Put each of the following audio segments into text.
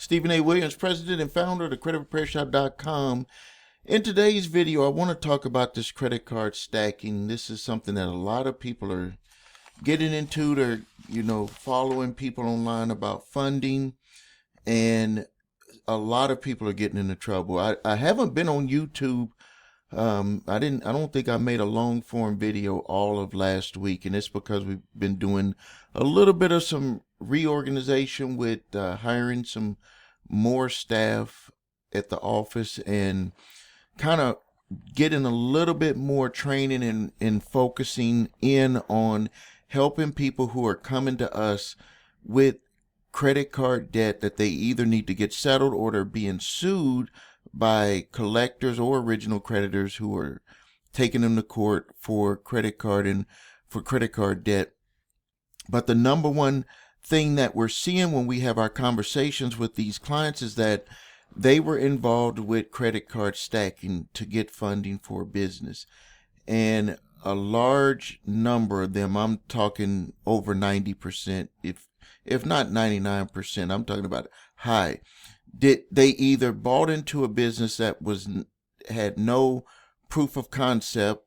Stephen A. Williams, president and founder of the creditrepairshop.com. In today's video, I want to talk about this credit card stacking. This is something that a lot of people are getting into. They're, following people online about funding, and a lot of people are getting into trouble. I haven't been on YouTube. I don't think I made a long form video all of last week, and it's because we've been doing a little bit of some reorganization with hiring some more staff at the office and kind of getting a little bit more training and focusing in on helping people who are coming to us with credit card debt that they either need to get settled or they're being sued by collectors or original creditors who are taking them to court for credit card debt. But the number one thing that we're seeing when we have our conversations with these clients is that they were involved with credit card stacking to get funding for business. And a large number of them, I'm talking over 90%, if not 99%, I'm talking about high. They either bought into a business that had no proof of concept,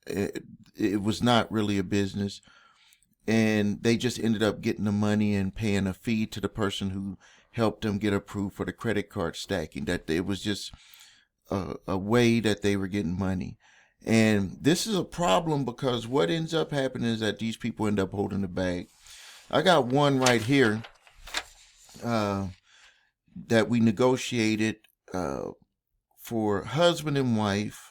it was not really a business, and they just ended up getting the money and paying a fee to the person who helped them get approved for the credit card stacking, that it was just a way that they were getting money. And this is a problem because what ends up happening is that these people end up holding the bag. I got one right here that we negotiated for husband and wife.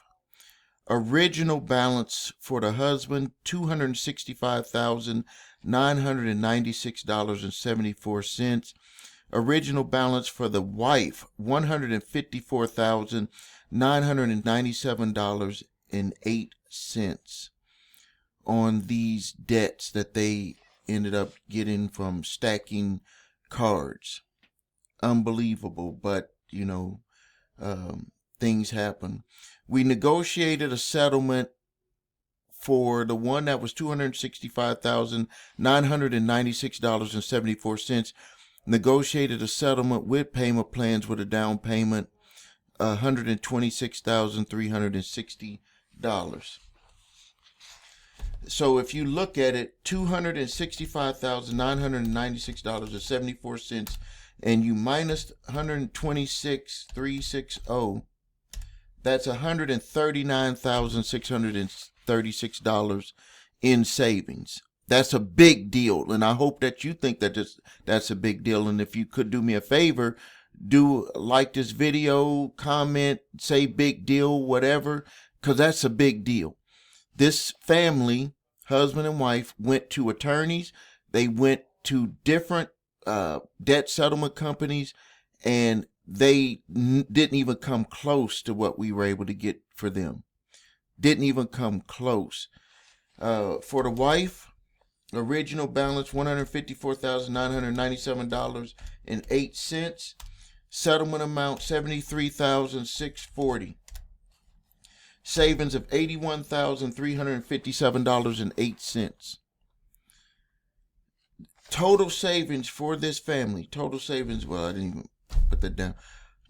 Original balance for the husband, $265,996.74. Original balance for the wife, $154,997.08 on these debts that they ended up getting from stacking cards. Unbelievable, but things happen. We negotiated a settlement for the one that was $265,996.74. Negotiated a settlement with payment plans with a down payment $126,360. So if you look at it, $265,996.74, and you minus $126,360, that's $139,636 in savings. That's a big deal, and I hope that you think that that's a big deal. And if you could do me a favor, do like this video, comment, say big deal, whatever, because that's a big deal. This family, husband and wife, went to attorneys. They went to different debt settlement companies, and they didn't even come close to what we were able to get for them. Didn't even come close. For the wife, original balance $154,997.08. Settlement amount $73,640. Savings of $81,357.08. Total savings for this family. Total savings, well, I didn't even put that down.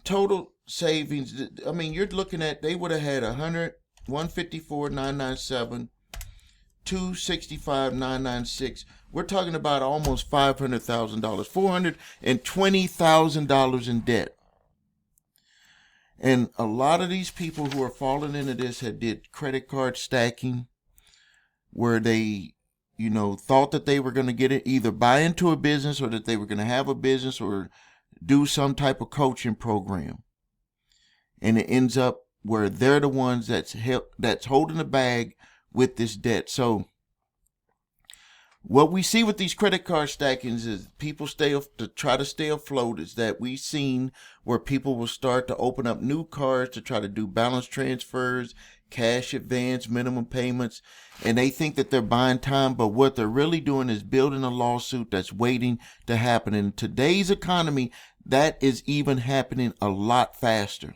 Total savings, I mean, you're looking at, they would have had $154,997, $265,996. We're talking about almost $500,000, $420,000 in debt. And a lot of these people who are falling into this had did credit card stacking, where they thought that they were going to get it, either buy into a business or that they were going to have a business or do some type of coaching program. And it ends up where they're the ones that's holding the bag with this debt. So what we see with these credit card stackings is people try to stay afloat, is that we've seen where people will start to open up new cards to try to do balance transfers, cash advance, minimum payments, and they think that they're buying time, but what they're really doing is building a lawsuit that's waiting to happen. In today's economy, that is even happening a lot faster.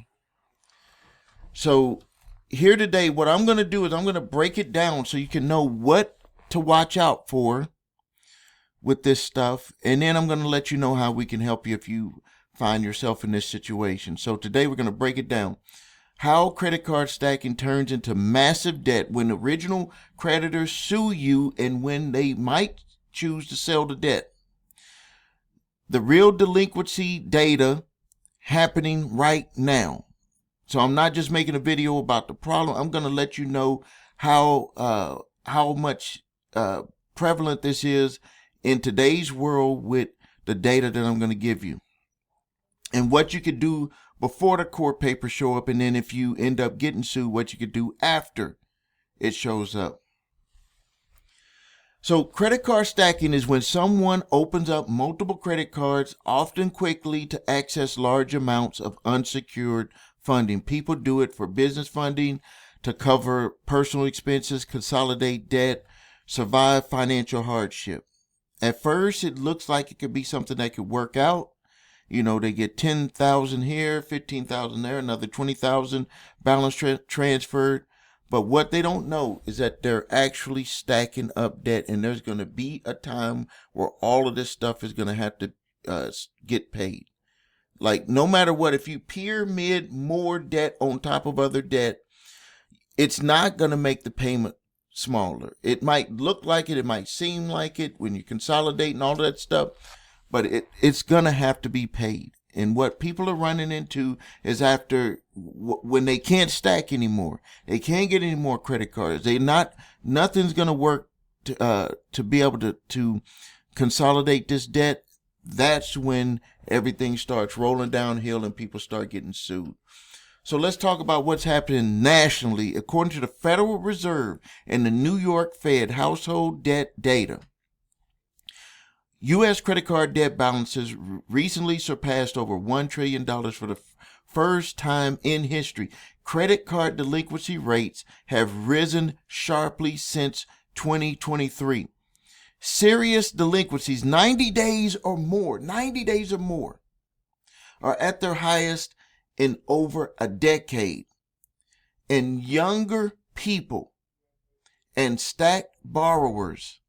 So here today, what I'm going to do is I'm going to break it down so you can know what to watch out for with this stuff, and then I'm going to let you know how we can help you if you find yourself in this situation. So today we're going to break it down. How credit card stacking turns into massive debt when original creditors sue you and when they might choose to sell the debt. The real delinquency data happening right now. So I'm not just making a video about the problem. I'm going to let you know how much prevalent this is in today's world with the data that I'm going to give you, and what you could do before the court papers show up, and then if you end up getting sued, what you could do after it shows up. So credit card stacking is when someone opens up multiple credit cards, often quickly, to access large amounts of unsecured funding. People do it for business funding, to cover personal expenses, consolidate debt, survive financial hardship. At first, it looks like it could be something that could work out. You know, they get 10,000 here, 15,000 there, another 20,000 balance transferred. But what they don't know is that they're actually stacking up debt, and there's going to be a time where all of this stuff is going to have to get paid. Like, no matter what, if you pyramid more debt on top of other debt, it's not going to make the payment smaller. It might look like it, it might seem like it when you consolidate and all that stuff, but it's going to have to be paid. And what people are running into is after when they can't stack anymore, they can't get any more credit cards. Nothing's going to work to be able to consolidate this debt. That's when everything starts rolling downhill and people start getting sued. So let's talk about what's happening nationally. According to the Federal Reserve and the New York Fed household debt data, U.S. credit card debt balances recently surpassed over $1 trillion for the first time in history. Credit card delinquency rates have risen sharply since 2023. Serious delinquencies, 90 days or more, are at their highest in over a decade. And younger people and stacked borrowers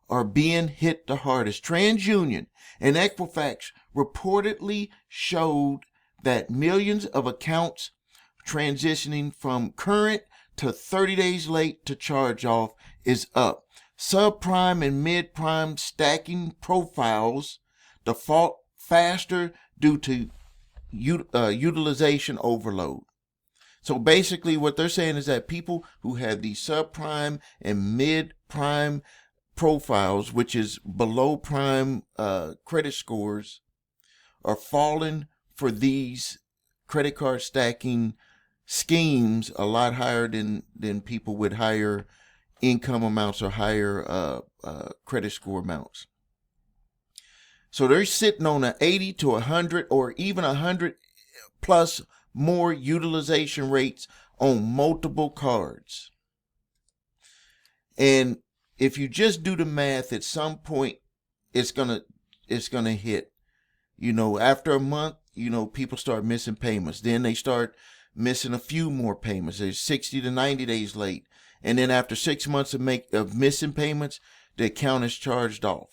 are being hit the hardest. TransUnion and Equifax reportedly showed that millions of accounts transitioning from current to 30 days late to charge off is up. Subprime and mid-prime stacking profiles default faster due to utilization overload. So basically what they're saying is that people who have these subprime and mid-prime profiles, which is below prime credit scores, are falling for these credit card stacking schemes a lot higher than people with higher income amounts or higher credit score amounts. So they're sitting on an 80 to 100 or even 100 plus more utilization rates on multiple cards. And if you just do the math, at some point it's gonna hit. You know, after a month, you know, people start missing payments. Then they start missing a few more payments. They're 60 to 90 days late. And then after 6 months of missing payments, the account is charged off.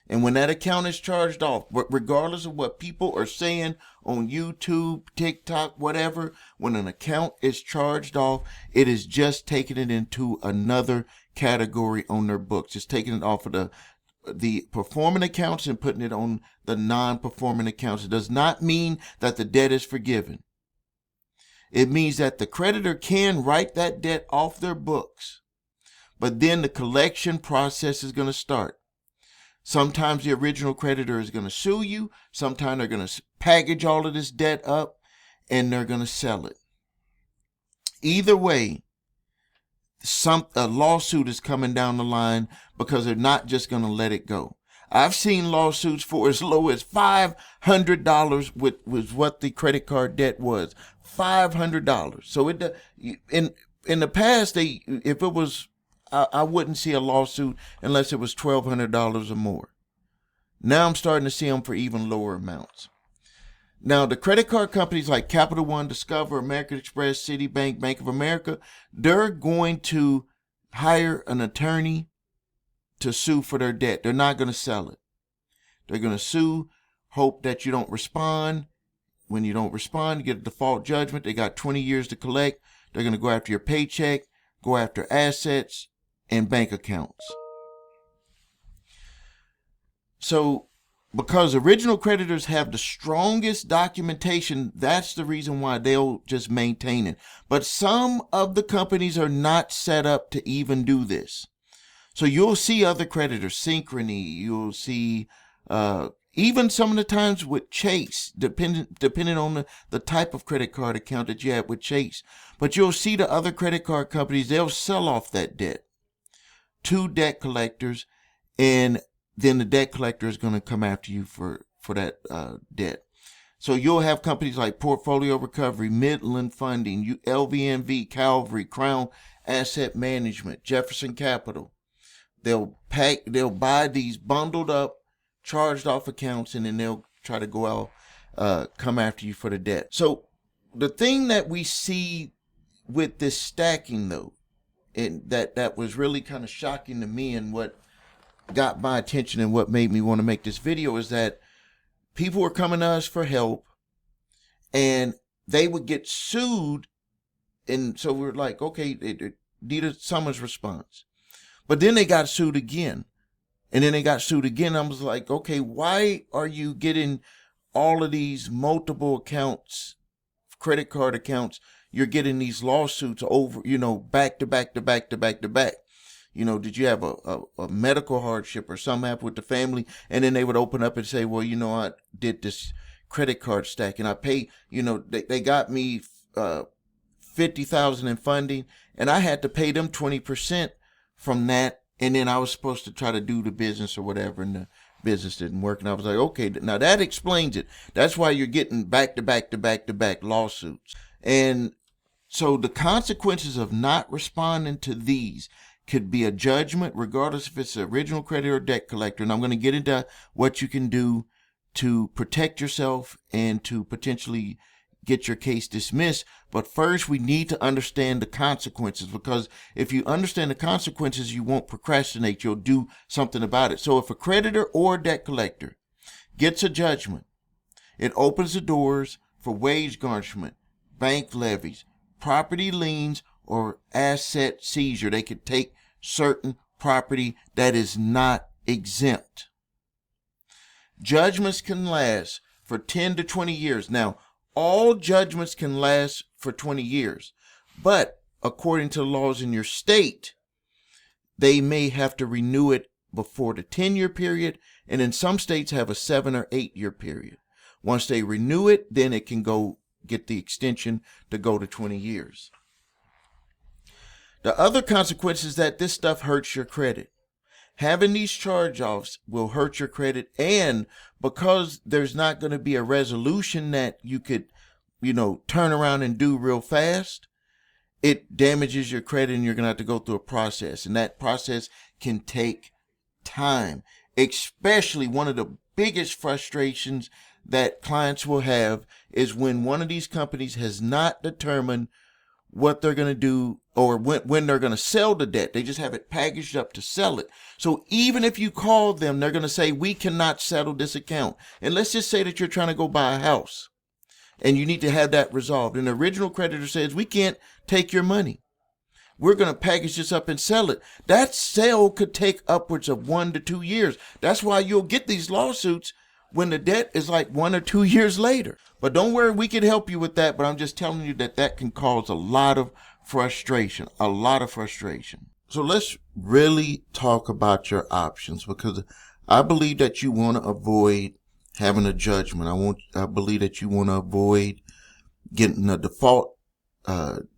And when that account is charged off, regardless of what people are saying on YouTube, TikTok, whatever, when an account is charged off, it is just taking it into another category on their books. It's taking it off of the performing accounts and putting it on the non-performing accounts. It does not mean that the debt is forgiven. It means that the creditor can write that debt off their books, but then the collection process is going to start. Sometimes the original creditor is going to sue you. Sometimes they're going to package all of this debt up and they're going to sell it. Either way, a lawsuit is coming down the line because they're not just going to let it go. I've seen lawsuits for as low as $500 with what the credit card debt was. $500. So in the past, if it was, I wouldn't see a lawsuit unless it was $1,200 or more. Now I'm starting to see them for even lower amounts. Now, the credit card companies like Capital One, Discover, American Express, Citibank, Bank of America, they're going to hire an attorney to sue for their debt. They're not going to sell it. They're going to sue, hope that you don't respond. When you don't respond, you get a default judgment. They got 20 years to collect. They're going to go after your paycheck, go after assets and bank accounts. So because original creditors have the strongest documentation, that's the reason why they'll just maintain it. But some of the companies are not set up to even do this. So you'll see other creditors, Synchrony, you'll see even some of the times with Chase, depending on the type of credit card account that you have with Chase. But you'll see the other credit card companies, they'll sell off that debt to debt collectors, and then the debt collector is going to come after you for that debt. So you'll have companies like Portfolio Recovery, Midland Funding, LVMV, Calvary, Crown Asset Management, Jefferson Capital. They'll buy these bundled up, charged off accounts, and then they'll try to go out, come after you for the debt. So the thing that we see with this stacking, though, and that was really kind of shocking to me, and what got my attention and what made me want to make this video, is that people were coming to us for help and they would get sued. And so we're like, okay, they need a summons response. But then they got sued again. And then they got sued again. I was like, okay, why are you getting all of these multiple accounts, credit card accounts? You're getting these lawsuits over, back to back to back to back to back. Did you have a medical hardship or something happen with the family? And then they would open up and say, well, I did this credit card stack and I pay, they got me $50,000 in funding and I had to pay them 20% from that. And then I was supposed to try to do the business or whatever, and the business didn't work. And I was like, okay, now that explains it. That's why you're getting back to back to back to back lawsuits. And so the consequences of not responding to these could be a judgment, regardless if it's an original creditor or debt collector. And I'm going to get into what you can do to protect yourself and to potentially get your case dismissed. But first, we need to understand the consequences, because if you understand the consequences, you won't procrastinate. You'll do something about it. So if a creditor or debt collector gets a judgment, it opens the doors for wage garnishment, bank levies, property liens, or asset seizure. They could take certain property that is not exempt. Judgments can last for 10 to 20 years. Now, all judgments can last for 20 years, but according to the laws in your state, they may have to renew it before the 10-year period, and in some states have a 7 or 8-year period. Once they renew it, then it can go get the extension to go to 20 years. The other consequence is that this stuff hurts your credit. Having these charge-offs will hurt your credit, and because there's not going to be a resolution that you could, turn around and do real fast, it damages your credit, and you're going to have to go through a process, and that process can take time. Especially one of the biggest frustrations that clients will have is when one of these companies has not determined what they're going to do or when they're going to sell the debt. They just have it packaged up to sell it. So even if you call them, they're going to say, we cannot settle this account. And let's just say that you're trying to go buy a house and you need to have that resolved. And the original creditor says, we can't take your money. We're going to package this up and sell it. That sale could take upwards of 1 to 2 years. That's why you'll get these lawsuits when the debt is like 1 or 2 years later. But don't worry, we can help you with that. But I'm just telling you that can cause a lot of frustration, So let's really talk about your options, because I believe that you want to avoid having a judgment. I believe that you want to avoid getting a default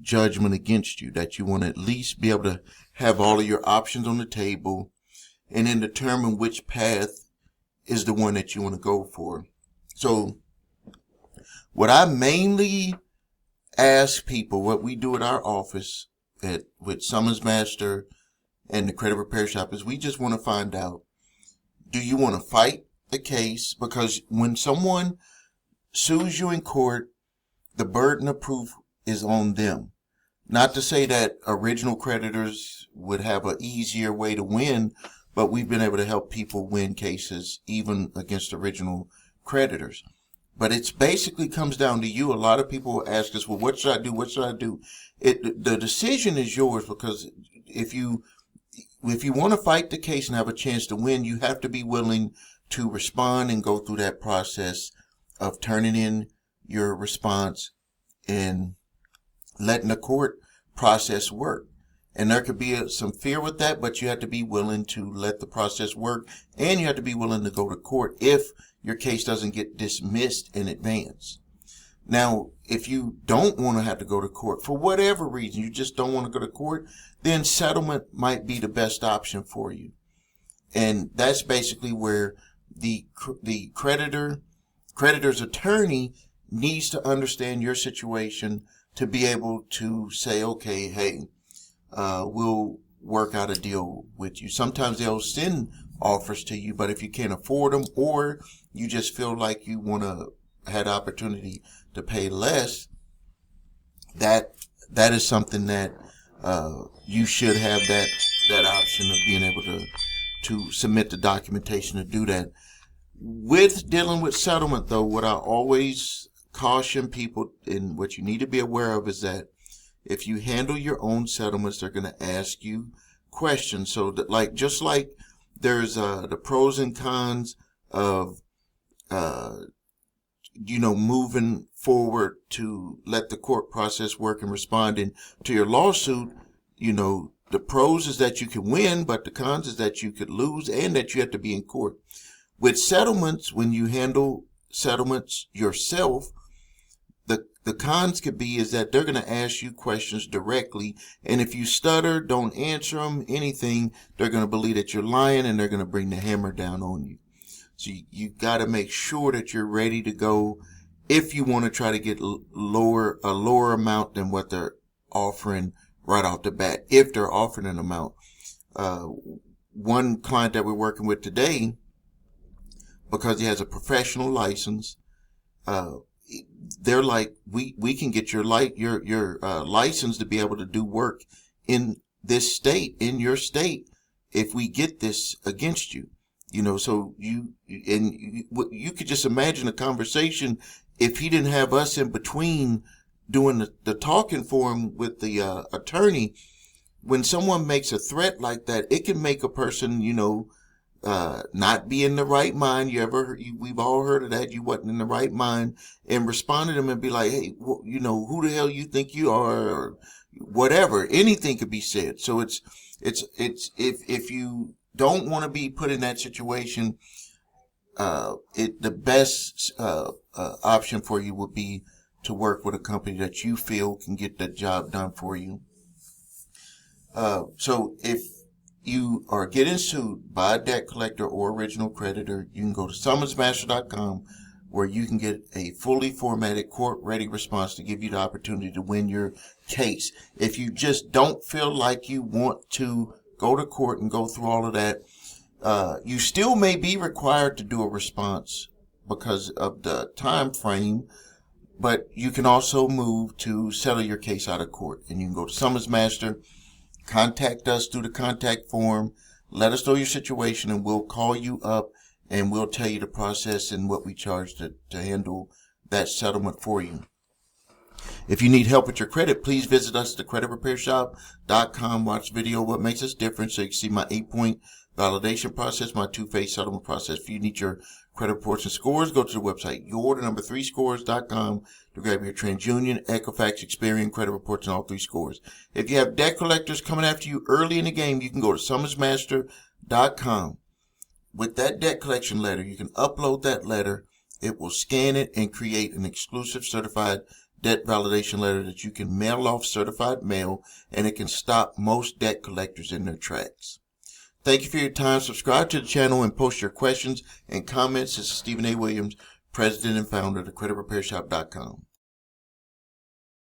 judgment against you, that you want to at least be able to have all of your options on the table and then determine which path is the one that you want to go for. So what I mainly ask people, what we do at our office with Summons Master and the Credit Repair Shop, is we just want to find out, do you want to fight the case? Because when someone sues you in court, the burden of proof is on them. Not to say that original creditors would have an easier way to win, but we've been able to help people win cases even against original creditors. But it's basically comes down to you. A lot of people ask us, well, what should I do? What should I do? The decision is yours, because if you want to fight the case and have a chance to win, you have to be willing to respond and go through that process of turning in your response and letting the court process work. And there could be some fear with that, but you have to be willing to let the process work, and you have to be willing to go to court if your case doesn't get dismissed in advance. Now, if you don't want to have to go to court for whatever reason, you just don't want to go to court, then settlement might be the best option for you. And that's basically where the creditor's attorney needs to understand your situation to be able to say, okay, hey, we'll work out a deal with you. Sometimes they'll send offers to you, but if you can't afford them, or you just feel like you want to have opportunity to pay less, that is something that you should have that option of being able to submit the documentation to do that. With dealing with settlement, though, what I always caution people, and what you need to be aware of, is that if you handle your own settlements, they're going to ask you questions. So that, just like there's the pros and cons of moving forward to let the court process work and responding to your lawsuit, the pros is that you can win, but the cons is that you could lose and that you have to be in court. With settlements, when you handle settlements yourself, the cons could be is that they're going to ask you questions directly, and if you stutter, don't answer them, anything, they're going to believe that you're lying, and they're going to bring the hammer down on you. So you got to make sure that you're ready to go if you want to try to get a lower amount than what they're offering right off the bat, if they're offering an amount. One client that we're working with today, because he has a professional license, they're like, we can get your license to be able to do work in this state, in your state, if we get this against you. So you could just imagine a conversation if he didn't have us in between doing the talking for him with the attorney. When someone makes a threat like that, it can make a person, not be in the right mind. We've all heard of that. You wasn't in the right mind, and respond to them and be like, hey, who the hell you think you are, or whatever. Anything could be said. So it's if you don't want to be put in that situation, the best option for you would be to work with a company that you feel can get that job done for you. So if you are getting sued by a debt collector or original creditor, you can go to summingsmaster.com, where you can get a fully formatted court-ready response to give you the opportunity to win your case. If you just don't feel like you want to go to court and go through all of that, you still may be required to do a response because of the time frame, but you can also move to settle your case out of court. And you can go to Summons Master, contact us through the contact form, let us know your situation, and we'll call you up and we'll tell you the process and what we charge to handle that settlement for you. If you need help with your credit, please visit us at thecreditrepairshop.com. Watch the video, What Makes Us Different, so you can see my 8-point validation process, my 2-phase settlement process. If you need your credit reports and scores, go to the website, your3scores.com, to grab your TransUnion, Equifax, Experian credit reports and all 3 scores. If you have debt collectors coming after you early in the game, you can go to summingsmaster.com. With that debt collection letter, you can upload that letter. It will scan it and create an exclusive certified debt validation letter that you can mail off certified mail, and it can stop most debt collectors in their tracks. Thank you for your time. Subscribe to the channel and post your questions and comments. This is Stephen A. Williams, President and Founder of thecreditrepairshop.com.